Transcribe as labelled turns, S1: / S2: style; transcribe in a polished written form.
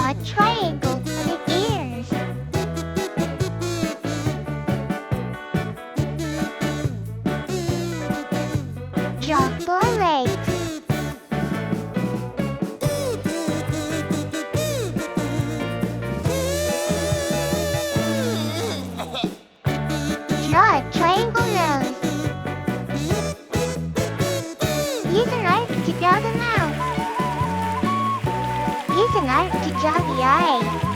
S1: Draw a triangle for the ears. Draw 4 legs. Draw a triangle nose. Use a knife to draw the mouth. Use a knife to draw the eye.